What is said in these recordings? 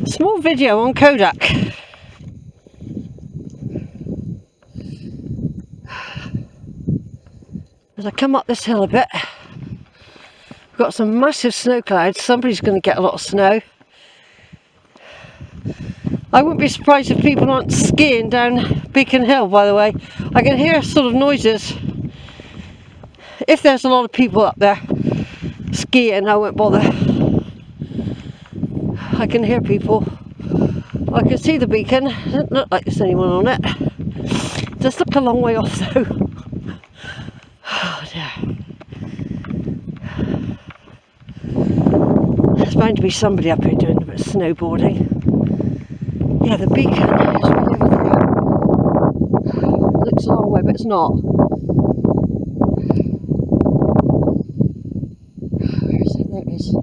Small video on Kodak. As I come up this hill a bit, we've got some massive snow clouds. Somebody's going to get a lot of snow. I wouldn't be surprised if people aren't skiing down Beacon Hill, by the way. I can hear sort of noises. If there's a lot of people up there skiing, I won't bother. I can hear people. I can see the beacon. It doesn't look like there's anyone on it. It does look a long way off though. Oh dear. There's bound to be somebody up here doing a bit of snowboarding. Yeah, the beacon is right over there. It looks a long way, but it's not. Where is it? There it is.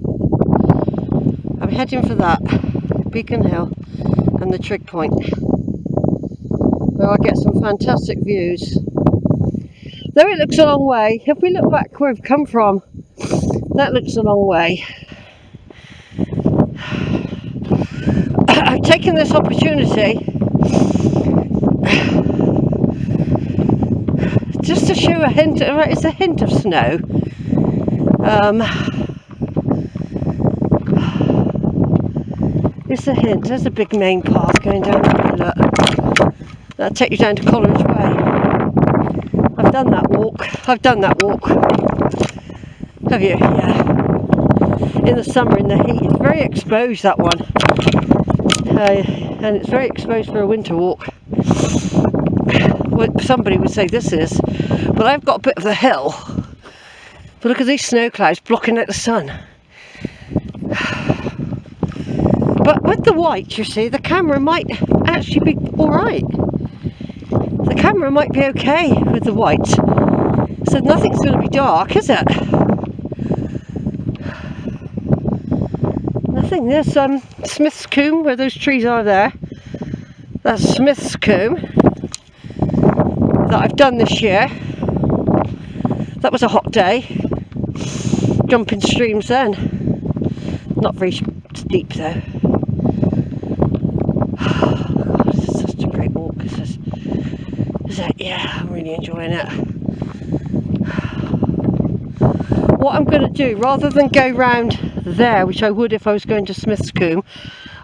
I'm heading for that. Beacon Hill and the trig point, where I get some fantastic views. Though it looks a long way, if we look back where we've come from, that looks a long way. I've taken this opportunity just to show a hint, it's a hint of snow. It's a hint. There's a big main path going down there. Look. That'll take you down to Coleridge Way. I've done that walk. Have you? Yeah. In the summer, in the heat. It's very exposed, that one. And it's very exposed for a winter walk. Well, somebody would say this is. But I've got a bit of the hill. But look at these snow clouds blocking out the sun. But with the white, you see, the camera might actually be alright. The camera might be okay with the white. So nothing's going to be dark, is it? Nothing. There's Smith's Combe, where those trees are there. That's Smith's Combe that I've done this year. That was a hot day. Jumping streams then. Not very steep though. Yeah, I'm really enjoying it. What I'm going to do, rather than go round there, which I would if I was going to Smith's Combe,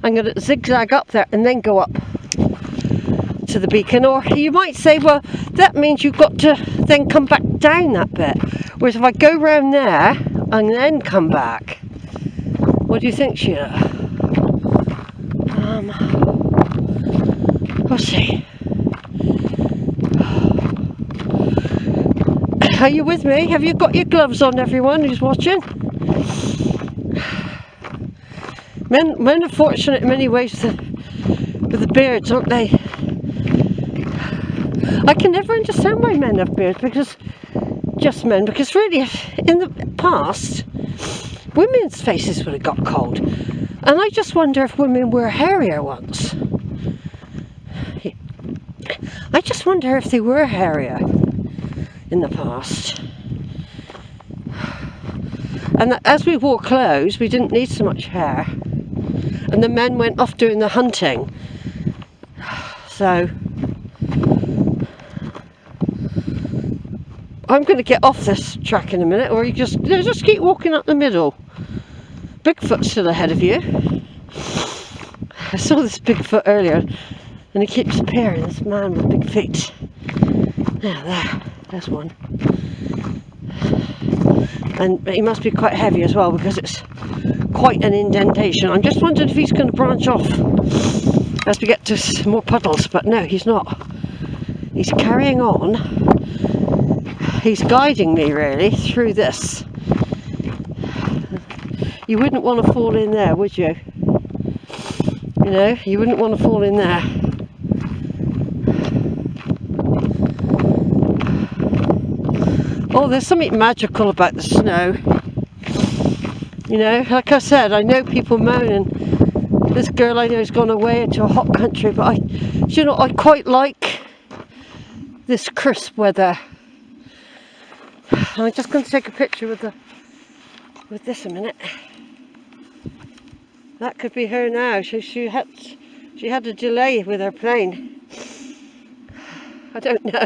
I'm going to zigzag up there and then go up to the beacon. Or you might say, well, that means you've got to then come back down that bit. Whereas if I go round there and then come back, what do you think, Sheila? We'll see. Are you with me? Have you got your gloves on, everyone who's watching? Men are fortunate in many ways with the beards, aren't they? I can never understand why men have beards, because really in the past women's faces would have got cold, and I just wonder if women were hairier once. I just wonder if they were hairier in the past. And as we wore clothes, we didn't need so much hair, and the men went off doing the hunting. So I'm going to get off this track in a minute, or you just keep walking up the middle. Bigfoot's still ahead of you. I saw this Bigfoot earlier, and he keeps appearing, this man with big feet. Now there's one. And he must be quite heavy as well, because it's quite an indentation. I'm just wondering if he's going to branch off as we get to some more puddles, but no, he's not. He's carrying on. He's guiding me really through this. You wouldn't want to fall in there, would you? You know, you wouldn't want to fall in there. Oh, there's something magical about the snow. You know, like I said, I know people moaning. This girl I know has gone away into a hot country, but I quite like this crisp weather. I'm just going to take a picture with this a minute. That could be her now. She had a delay with her plane. I don't know.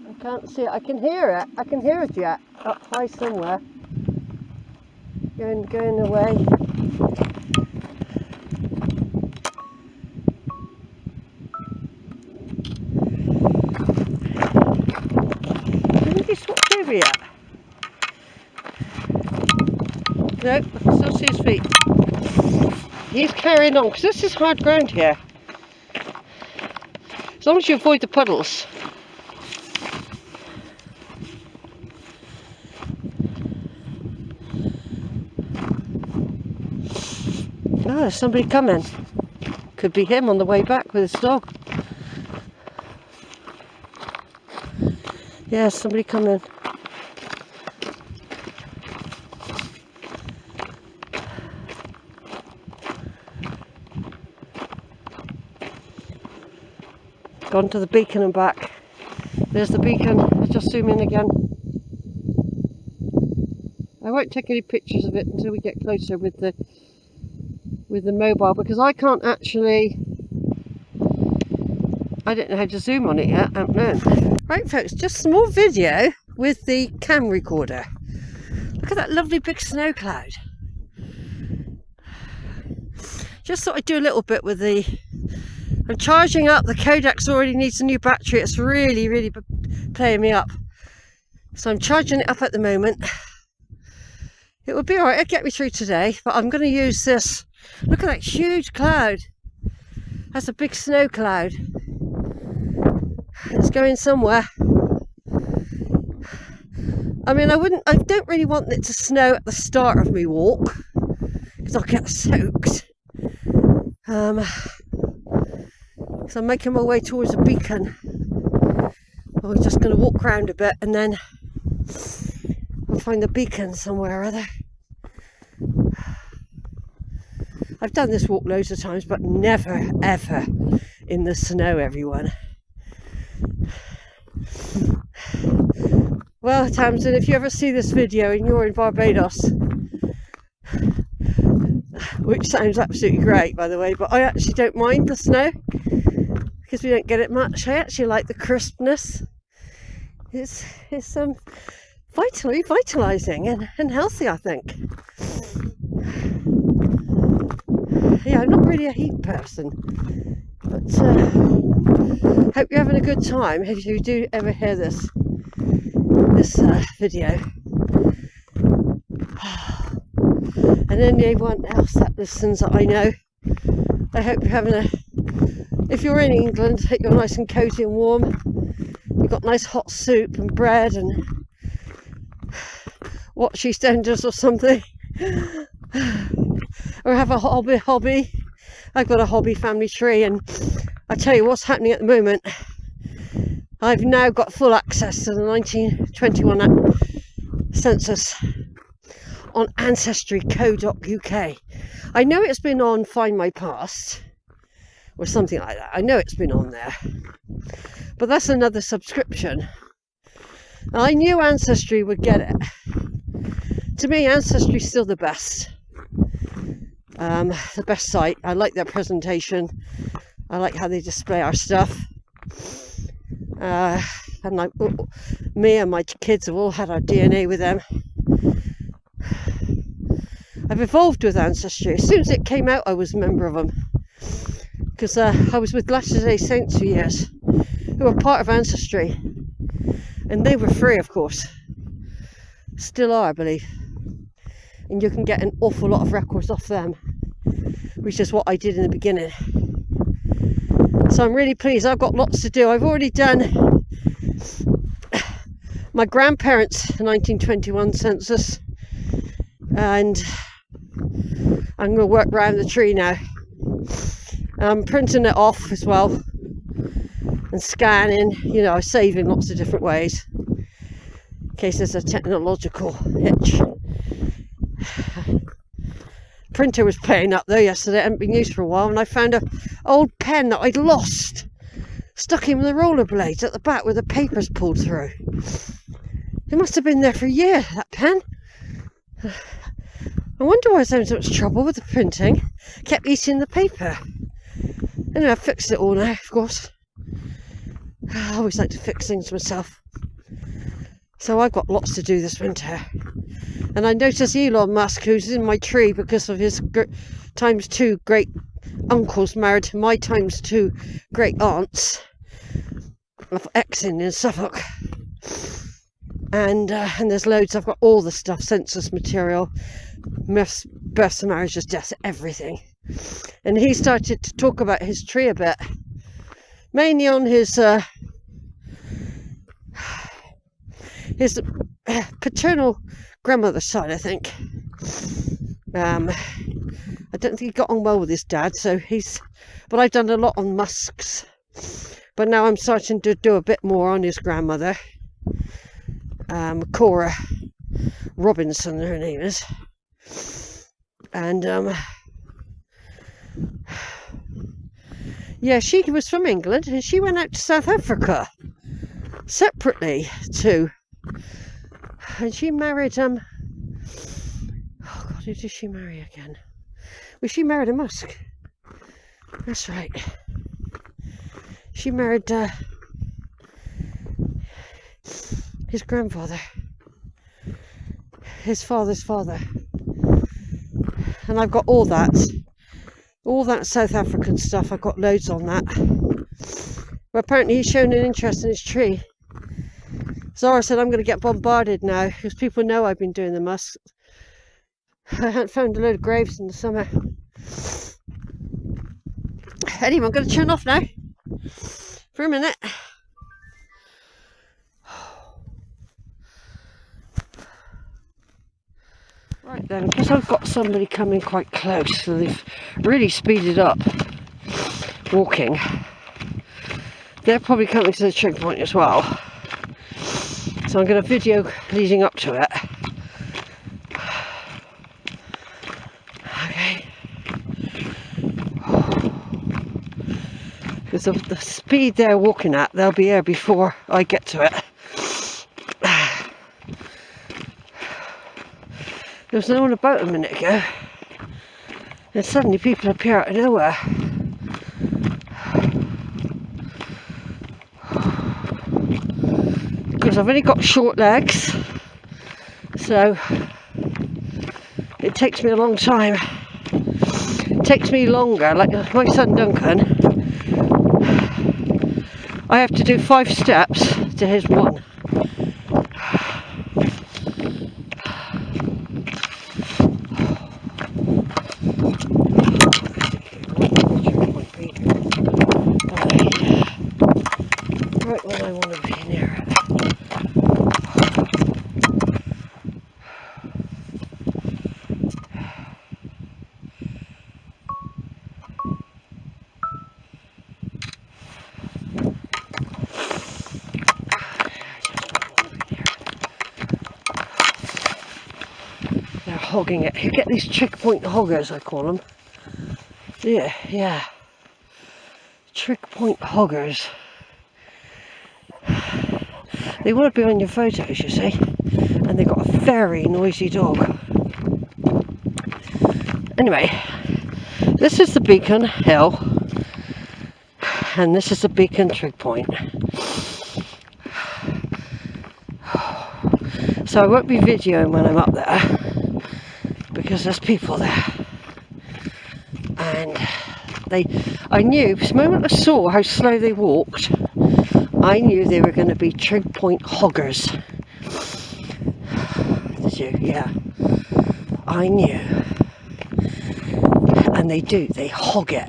I can't see it. I can hear it. I can hear a jet up high somewhere. Going away. Hasn't he swapped over yet? No, I can still see his feet. He's carrying on because this is hard ground here. As long as you avoid the puddles. Oh, there's somebody coming. Could be him on the way back with his dog. Yeah, somebody coming. Gone to the beacon and back. There's the beacon. Let's just zoom in again. I won't take any pictures of it until we get closer with the mobile, because I can't actually, I don't know how to zoom on it yet. I haven't learned. Right folks, just some more video with the cam recorder. Look at that lovely big snow cloud. Just thought I'd do a little bit with the, I'm charging up, the Kodak's already needs a new battery. It's really playing me up. So I'm charging it up at the moment. It would be alright, it'll get me through today, but I'm going to use this. Look at that huge cloud. That's a big snow cloud. It's going somewhere. I mean, I don't really want it to snow at the start of my walk, because I'll get soaked. So I'm making my way towards a beacon. I'm just going to walk around a bit and then I'll find the beacon somewhere or other. I've done this walk loads of times, but never ever in the snow, everyone. Well, Tamsin, if you ever see this video and you're in Barbados, which sounds absolutely great, by the way, but I actually don't mind the snow because we don't get it much. I actually like the crispness. It's vitalising and healthy, I think. Yeah, I'm not really a heat person, but hope you're having a good time if you do ever hear this video. And anyone else that listens that I know, I hope you're having if you're in England, I hope you're nice and cosy and warm. You've got nice hot soup and bread and watch EastEnders or something. Or have a hobby. I've got a hobby family tree, and I tell you what's happening at the moment. I've now got full access to the 1921 census on ancestry.co.uk. I know it's been on Find My Past or something like that. I know it's been on there, but that's another subscription. I knew Ancestry would get it. To me, Ancestry's still the best. The best site. I like their presentation. I like how they display our stuff. And me and my kids have all had our DNA with them. I've evolved with Ancestry. As soon as it came out, I was a member of them. Because I was with Latter-day Saints for years, who were part of Ancestry. And they were free, of course. Still are, I believe. And you can get an awful lot of records off them, which is what I did in the beginning. So I'm really pleased. I've got lots to do. I've already done my grandparents' 1921 census, and I'm going to work around the tree now. I'm printing it off as well and scanning, saving lots of different ways in case there's a technological hitch. Printer was playing up though yesterday. It hadn't been used for a while, and I found an old pen that I'd lost stuck him in the rollerblades at the back with the papers pulled through. It must have been there for a year, that pen. I wonder why I was having so much trouble with the printing. Kept eating the paper. Anyway, I've fixed it all now, of course. I always like to fix things myself. So I've got lots to do this winter. And I noticed Elon Musk, who's in my tree because of his ×2 great uncles married to my ×2 great aunts of Exon in Suffolk. And there's loads. I've got all the stuff, census material, births, marriages, deaths, everything. And he started to talk about his tree a bit, mainly on his paternal grandmother's side, I think. I don't think he got on well with his dad, but I've done a lot on Musk's. But now I'm starting to do a bit more on his grandmother. Cora Robinson, her name is. And yeah, she was from England and she went out to South Africa separately too. And she married oh God, who did she marry again? Well, she married a Musk. That's right. She married his grandfather, his father's father. And I've got all that South African stuff. I've got loads on that. Well, apparently he's shown an interest in his tree. Zara said I'm going to get bombarded now because people know I've been doing the Musks. I hadn't found a load of graves in the summer. Anyway, I'm going to turn off now for a minute. Right then, because I've got somebody coming quite close, so they've really speeded up walking. They're probably coming to the trig point as well. So I'm going to video leading up to it. Okay. Because of the speed they're walking at, they'll be here before I get to it. There was no one about a minute ago, and suddenly people appear out of nowhere. Because I've only got short legs, so it takes me a long time. It takes me longer, like my son Duncan. I have to do 5 steps to his 1. Right when I want to be near it. They're hogging it. You get these trig point hoggers, I call them. Yeah. Trig point hoggers. They want to be on your photos, you see, and they've got a very noisy dog. Anyway, this is the Beacon Hill, and this is the Beacon trig point. So I won't be videoing when I'm up there, because there's people there. And I knew, because the moment I saw how slow they walked, I knew they were going to be trig point hoggers. Did you? Yeah. I knew. And they do. They hog it.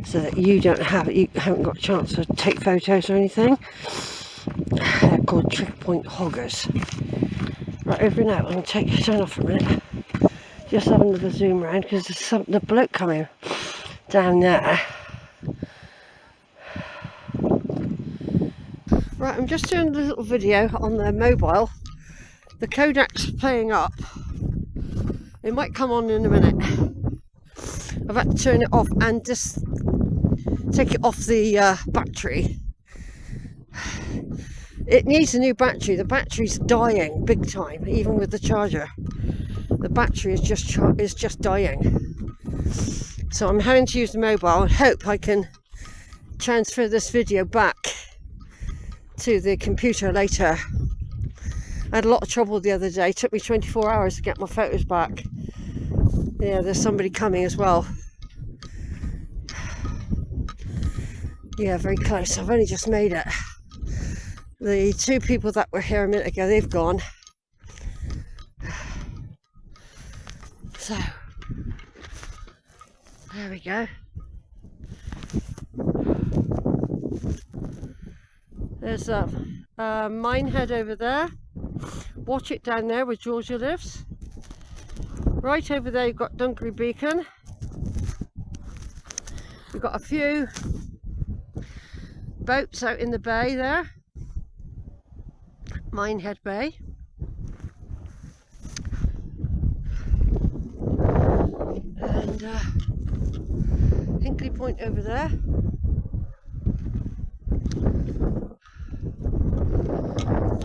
So that you haven't got a chance to take photos or anything. They're called trig point hoggers. Right, over now. I'm going to turn off for a minute. Just have another zoom around because there's the bloke coming down there. Right, I'm just doing a little video on the mobile. The Kodak's playing up. It might come on in a minute. I've had to turn it off and just take it off the battery. It needs a new battery. The battery's dying big time, even with the charger. The battery is just dying. So I'm having to use the mobile and hope I can transfer this video back to the computer later. I had a lot of trouble the other day. It took me 24 hours to get my photos back. Yeah, there's somebody coming as well. Yeah, very close. I've only just made it. The two people that were here a minute ago, they've gone. So, there we go. There's a minehead over there. Watch it down there where Georgia lives. Right over there you've got Dunkery Beacon. We've got a few boats out in the bay there. Minehead Bay. And Hinkley Point over there.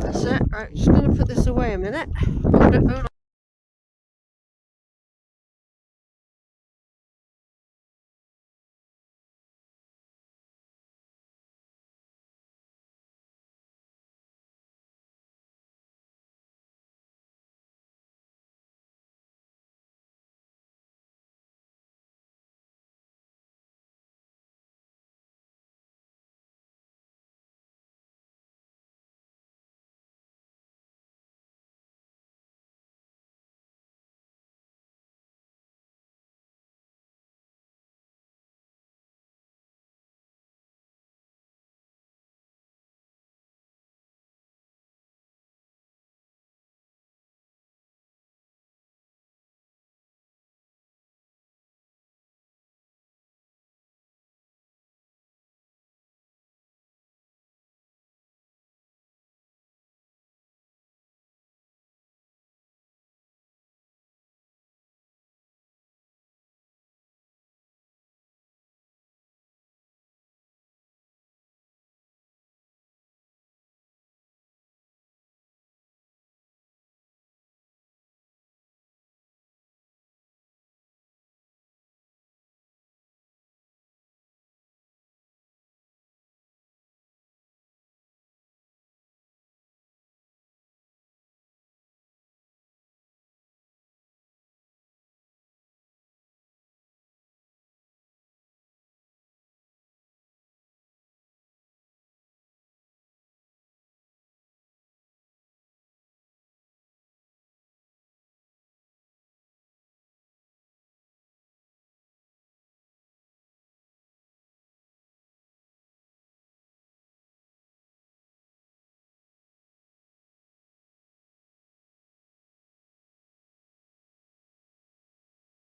That's it. Right, just going to put this away a minute. Hold it, hold on.